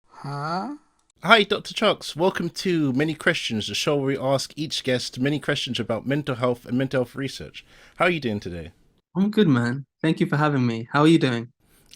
Huh? Hi, Dr. Chuks. Welcome to Many Questions, the show where we ask each guest many questions about mental health and mental health research. How are you doing today? I'm good, man. Thank you for having me. How are you doing?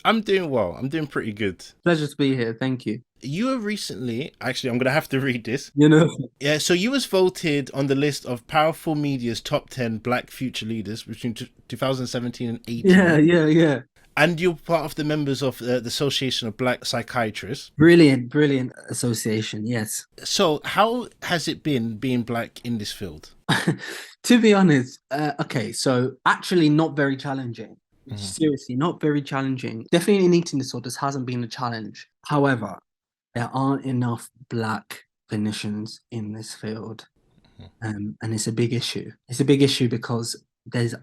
I'm doing well. I'm doing pretty good. Pleasure to be here. Thank you. You were recently, actually, I'm going to have to read this. You know, Yeah, so you was voted on the list of Powerful Media's top 10 black future leaders between 2017 and yeah, 18. yeah, yeah. And you're part of the members of the Association of Black Psychiatrists. Brilliant, brilliant association. Yes. So, how has it been being black in this field? To be honest, okay, so actually not very challenging. Hmm. Seriously, not very challenging. Definitely in eating disorders hasn't been a challenge. However, there aren't enough black clinicians in this field. And it's a big issue. It's a big issue because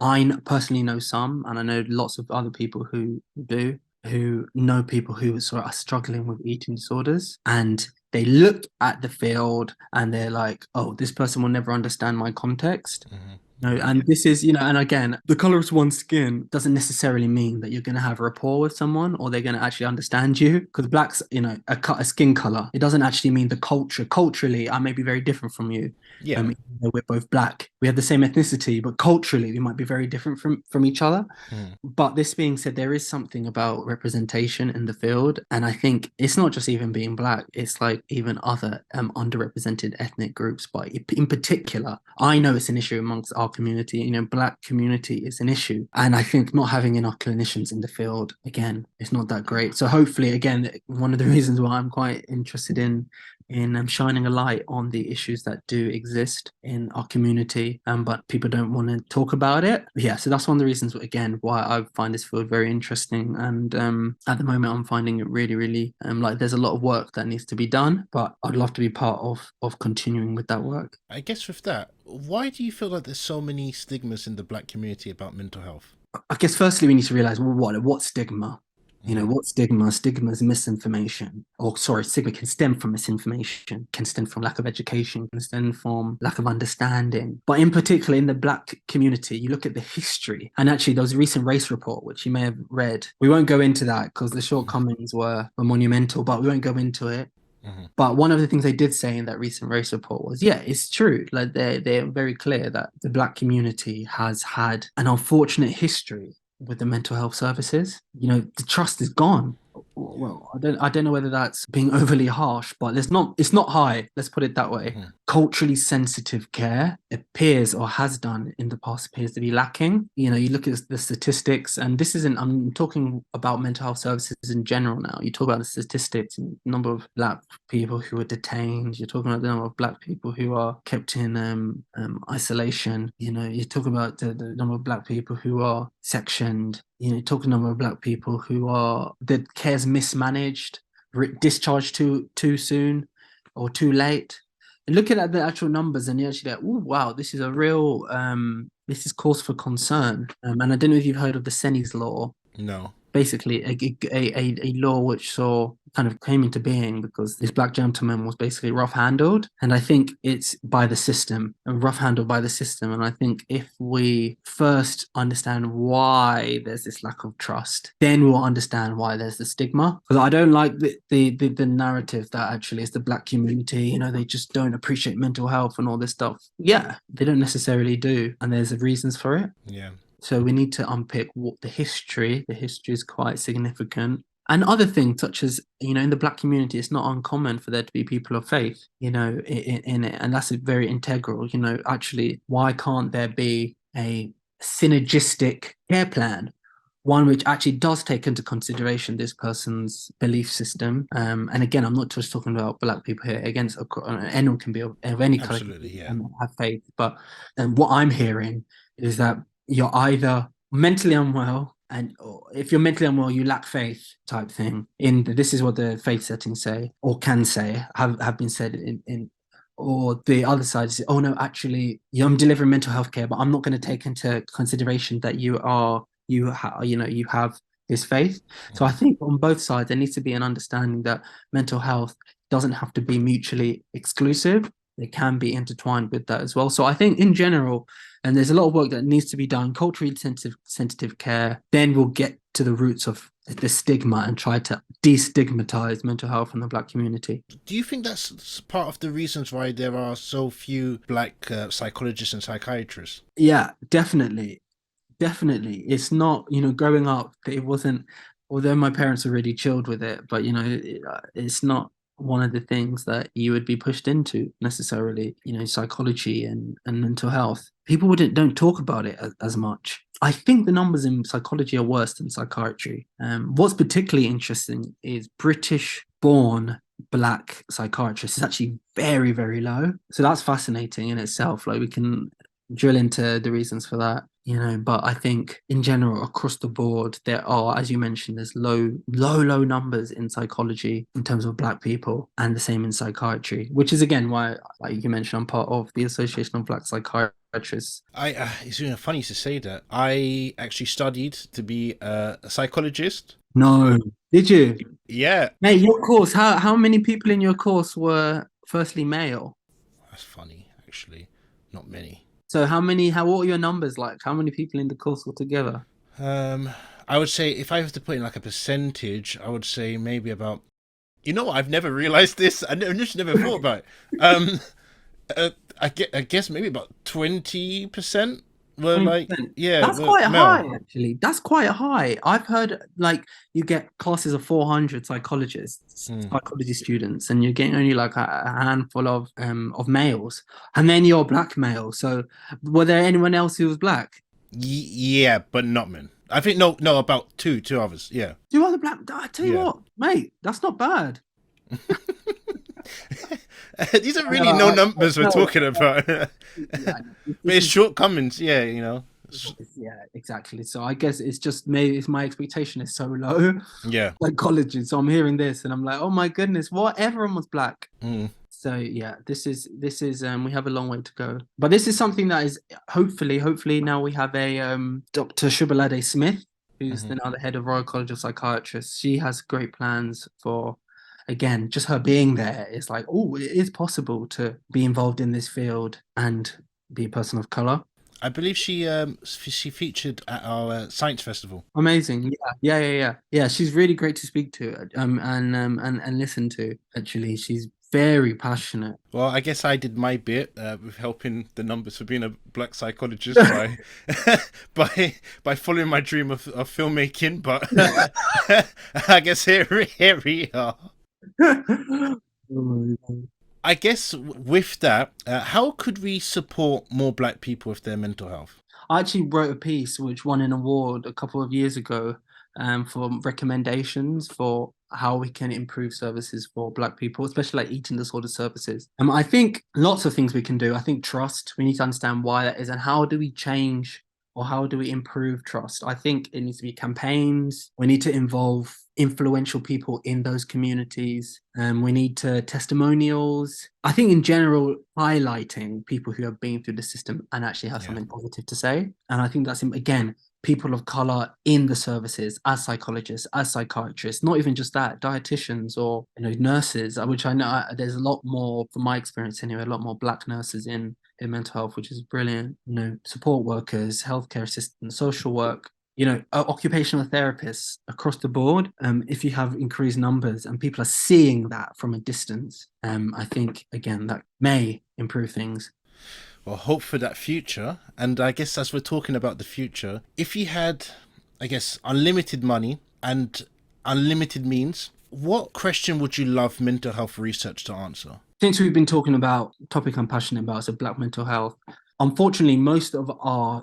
I personally know some, and I know lots of other people who do, who know people who sort of are struggling with eating disorders, and they look at the field and they're like, "Oh, this person will never understand my context." Hmm. No, Yeah. and this is, and again, the color of one's skin doesn't necessarily mean that you're going to have a rapport with someone or they're going to actually understand you. Because blacks, a skin color, it doesn't actually mean the culture. Culturally, I may be very different from you. Yeah. Even though we're both black. We have the same ethnicity, but culturally, we might be very different from each other. Mm. But this being said, there is something about representation in the field. And I think it's not just even being black, it's like even other underrepresented ethnic groups. But in particular, I know it's an issue amongst our community. Black community is an issue. And I think not having enough clinicians in the field, again, it's not that great. So hopefully, again, one of the reasons why I'm quite interested in shining a light on the issues that do exist in our community, but people don't want to talk about it. Yeah, so that's one of the reasons, again, why I find this field very interesting. And at the moment, I'm finding it really, really like there's a lot of work that needs to be done, but I'd love to be part of continuing with that work. I guess with that, why do you feel like there's so many stigmas in the black community about mental health? I guess firstly we need to realize, well, what stigma? Hmm. What stigma? Stigma is misinformation. Or sorry, stigma can stem from misinformation, can stem from lack of education, can stem from lack of understanding. But in particular in the black community, you look at the history. And actually there was a recent race report, which you may have read. We won't go into that because the shortcomings were monumental, but we won't go into it. Hmm. But one of the things they did say in that recent race report was, yeah, it's true. Like they're very clear that the black community has had an unfortunate history with the mental health services. The trust is gone. Well, I don't know whether that's being overly harsh, but it's not high. Let's put it that way. Hmm. Culturally sensitive care appears or has done in the past appears to be lacking. You look at the statistics, and this isn't, I'm talking about mental health services in general now. You talk about the statistics and number of black people who are detained. You're talking about the number of black people who are kept in isolation. You talk about the number of black people who are sectioned. Talking number of black people who are the care's mismanaged, discharged too soon or too late. And looking at the actual numbers, and you're actually like, oh wow, this is a real this is cause for concern. And I don't know if you've heard of the Senni's law, No. basically a law which saw kind of came into being because this black gentleman was basically rough handled. And I think it's by the system, rough handled by the system. And I think if we first understand why there's this lack of trust, then we'll understand why there's the stigma. Because I don't like the narrative that actually it's the black community, they just don't appreciate mental health and all this stuff. Yeah, they don't necessarily do. And there's reasons for it. Yeah. So we need to unpick what the history. The history is quite significant. And other things such as, in the black community, it's not uncommon for there to be people of faith, in it. And that's very integral, actually, why can't there be a synergistic care plan? One which actually does take into consideration this person's belief system. And again, I'm not just talking about black people here. Again, anyone can be of any color, Absolutely. Yeah. and have faith. But what I'm hearing is that you're either mentally unwell, and or if you're mentally unwell you lack faith type thing. This is what the faith settings say or can say, have been said in or the other side is, oh no, actually I'm delivering mental health care, but I'm not going to take into consideration that you have this faith. So I Hmm. think on both sides there needs to be an understanding that mental health doesn't have to be mutually exclusive. They can be intertwined with that as well. So I think in general, and there's a lot of work that needs to be done, culturally sensitive care, then we'll get to the roots of the stigma and try to destigmatize mental health in the Black community. Do you think that's part of the reasons why there are so few Black psychologists and psychiatrists? Yeah, definitely. Definitely. It's not, growing up, it wasn't, although my parents were really chilled with it, but, it's not one of the things that you would be pushed into necessarily, psychology and mental health. People don't talk about it as much. I think the numbers in psychology are worse than psychiatry. What's particularly interesting is British born Black psychiatrists is actually very, very low. So that's fascinating in itself. Like we can drill into the reasons for that, but I think in general across the board there are, as you mentioned, there's low numbers in psychology in terms of Black people, and the same in psychiatry, which is again why, like you mentioned, I'm part of the Association of Black Psychiatrists. It's really funny to say that. I actually studied to be a psychologist. No, did you? Yeah. Mate, your course, how many people in your course were firstly male? That's funny, actually. Not many. So what were your numbers like? How many people in the course altogether? I would say if I have to put in like a percentage, I would say maybe about. You know what? I've never realized this. I just never thought about it. I guess maybe about 20% were 20%. like, yeah, That's were quite male. high, actually. That's quite high. I've heard like you get classes of 400 psychologists, psychology students, and you're getting only like a handful of males, and then you're Black male. So, were there anyone else who was Black? Yeah, but not men. I think no, about two others. Yeah. Two other Black. I tell you Yeah. what, mate, that's not bad. These are really no numbers we're talking about. Yeah, There's shortcomings, yeah, yeah, exactly. So I guess it's just maybe it's my expectation is so low, Yeah. like college. So I'm hearing this and I'm like, oh my goodness, what? Everyone was Black. Mm. So yeah, this is we have a long way to go. But this is something that is hopefully now we have a Dr. Shubalade Smith, who's now the head of Royal College of Psychiatrists. She has great plans for, again, just her being there. It's like, oh, it is possible to be involved in this field and be a person of color. I believe she featured at our science festival. Amazing. Yeah. She's really great to speak to, and listen to. Actually, she's very passionate. Well, I guess I did my bit with helping the numbers for being a Black psychologist by by following my dream of filmmaking. But I guess here we are. I guess with that, how could we support more Black people with their mental health? I actually wrote a piece which won an award a couple of years ago for recommendations for how we can improve services for Black people, especially like eating disorder services. I think lots of things we can do. I think trust, we need to understand why that is and how do we change or how do we improve trust? I think it needs to be campaigns. We need to involve influential people in those communities. We need to testimonials. I think in general, highlighting people who have been through the system and actually have something positive to say. And I think that's, again, people of color in the services as psychologists, as psychiatrists, not even just that, dietitians or nurses, which I know there's a lot more, from my experience anyway, a lot more Black nurses in mental health, which is brilliant. Support workers, healthcare assistants, social work, occupational therapists across the board. If you have increased numbers and people are seeing that from a distance, I think again that may improve things. Well, hope for that future. And I guess as we're talking about the future, if you had, I guess, unlimited money and unlimited means, what question would you love mental health research to answer? Since we've been talking about topic I'm passionate about, so Black mental health, unfortunately, most of our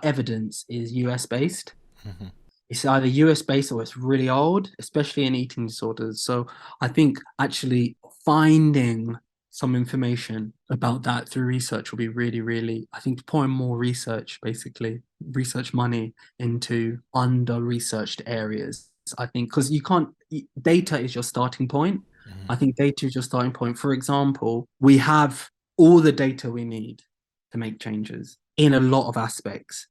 evidence is US based. Mm-hmm. It's either US based or it's really old, especially in eating disorders. So I think actually finding some information about that through research will be really, really, I think pouring more research, basically research money into under-researched areas. I think because data is your starting point. Mm-hmm. I think data is your starting point. For example, we have all the data we need to make changes in a lot of aspects.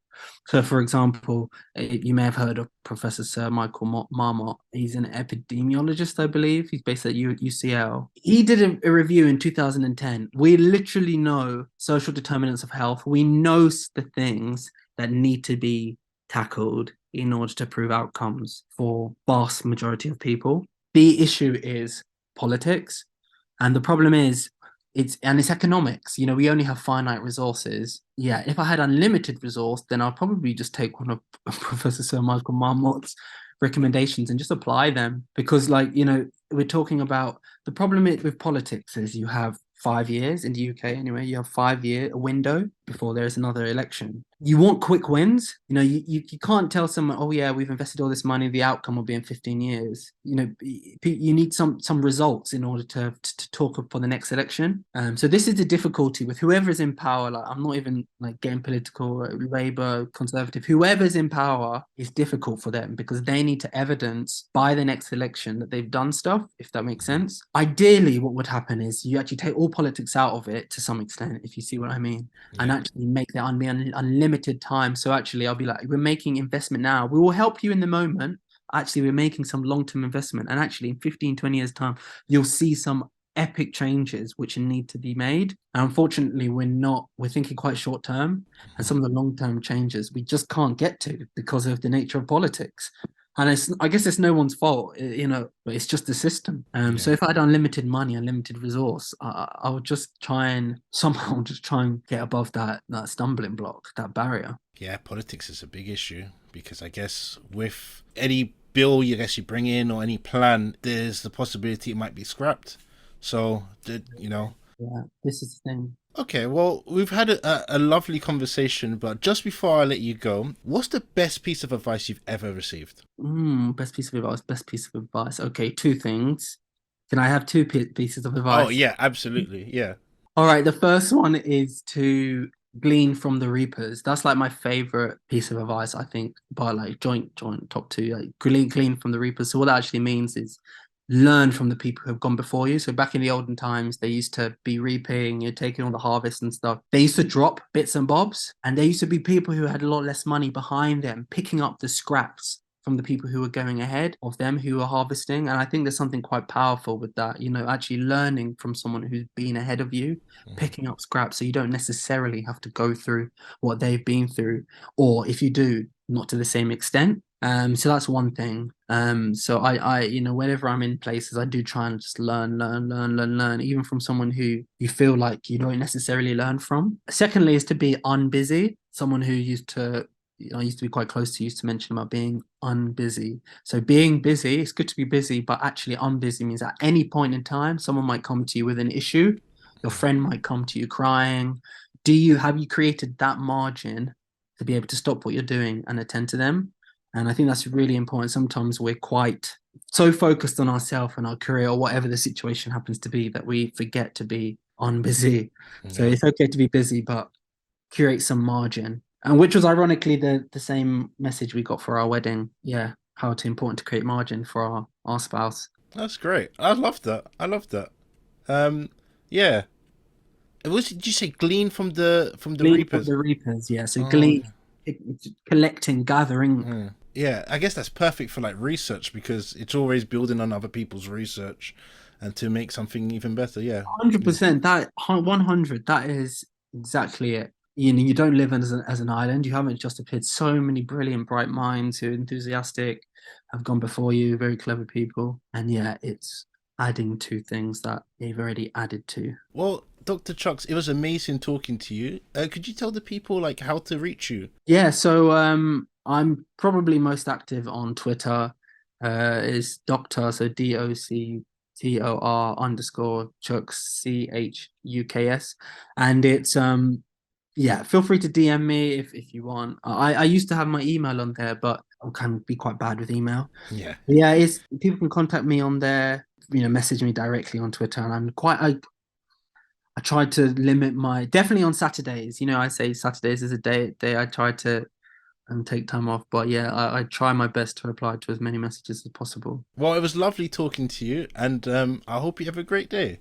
So, for example, you may have heard of Professor Sir Michael Marmot. He's an epidemiologist, I believe. He's based at UCL. He did a review in 2010. We literally know social determinants of health. We know the things that need to be tackled in order to prove outcomes for vast majority of people. The issue is politics. And the problem is it's economics. You know, we only have finite resources. Yeah, if I had unlimited resource, then I'll probably just take one of Professor Sir Michael Marmot's recommendations and just apply them. Because, like, you know, we're talking about the problem with politics is you have 5 years in the UK anyway. You have 5 year window before there's another election. You want quick wins. You know, you can't tell someone, oh yeah, we've invested all this money, the outcome will be in 15 years. You know, you need some results in order to talk for the next election. So this is the difficulty with whoever is in power. Like, I'm not even like getting political, Labour, Conservative, whoever's in power is difficult for them because they need to evidence by the next election that they've done stuff, if that makes sense. Ideally, what would happen is you actually take all politics out of it to some extent, if you see what I mean, and Yeah. actually make that unlimited time. So actually, I'll be like, we're making investment now. We will help you in the moment. Actually, we're making some long-term investment. And actually, in 15, 20 years' time, you'll see some epic changes which need to be made. And unfortunately, we're thinking quite short term. And some of the long-term changes we just can't get to because of the nature of politics. And I guess it's no one's fault, you know, but it's just the system. So Yeah. if I had unlimited money, unlimited resource, I would just try and somehow just try and get above that stumbling block, that barrier. Yeah, politics is a big issue because I guess with any bill you guess you bring in or any plan, there's the possibility it might be scrapped. So, you know. Yeah, this is the thing. Okay, well, we've had a lovely conversation, but just before I let you go, what's the best piece of advice you've ever received? Best piece of advice. Best piece of advice. Okay, two things. Can I have two pieces of Oh, advice? yeah, absolutely. Yeah. All right, the first one is to glean from the reapers. That's like my favorite piece of advice, I think, by like joint top two. Like glean from the reapers. So what that actually means is learn from the people who have gone before you. So back in the olden times, they used to be reaping, you're taking all the harvest and stuff. They used to drop bits and bobs, and there used to be people who had a lot less money behind them, picking up the scraps from the people who were going ahead of them who were harvesting. And I think there's something quite powerful with that, you know, actually learning from someone who's been ahead of you, picking up scraps so you don't necessarily have to go through what they've been through. Or if you do, not to the same extent. So that's one thing. So you know, whenever I'm in places, I do try and just learn, even from someone who you feel like you don't necessarily learn from. Secondly, is to be unbusy. Someone who I used to be quite close to, used to mention about being unbusy. So being busy, it's good to be busy, but actually unbusy means at any point in time, someone might come to you with an issue. Your friend might come to you crying. Have you created that margin to be able to stop what you're doing and attend to them? And I think that's really important. Sometimes we're quite so focused on ourselves and our career or whatever the situation happens to be that we forget to be on busy. So Yeah. it's okay to be busy, but create some margin. And which was ironically the same message we got for our wedding. Yeah, how it's important to create margin for our spouse. That's great. I love that. I love that. Um, yeah. Did you say glean from the Glean from reapers? the reapers, yeah. So Oh, glean, collecting, gathering. yeah. I guess that's perfect for like research because it's always building on other people's research and to make something even better. Yeah. 100%, that 100, that is exactly it. You know, you don't live as an island. You haven't just appeared. So many brilliant, bright minds who are enthusiastic have gone before you, very clever people. And yeah, it's adding to things that they've already added to. Well, Dr. Chucks, it was amazing talking to you. Could you tell the people like how to reach you? Yeah, so I'm probably most active on Twitter. Is Doctor, so DOCTOR underscore Chuks CHUKS. And it's yeah, feel free to DM me if you want. I used to have my email on there, but I can be quite bad with email. Yeah. But yeah, it's people can contact me on there, you know, message me directly on Twitter, and I try to limit my definitely on Saturdays. You know, I say Saturdays is a day I try to take time off. But yeah, I try my best to reply to as many messages as possible. Well, it was lovely talking to you, and I hope you have a great day.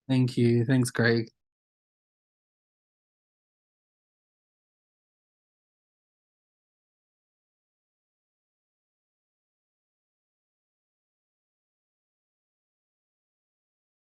Thank you. Thanks, Craig.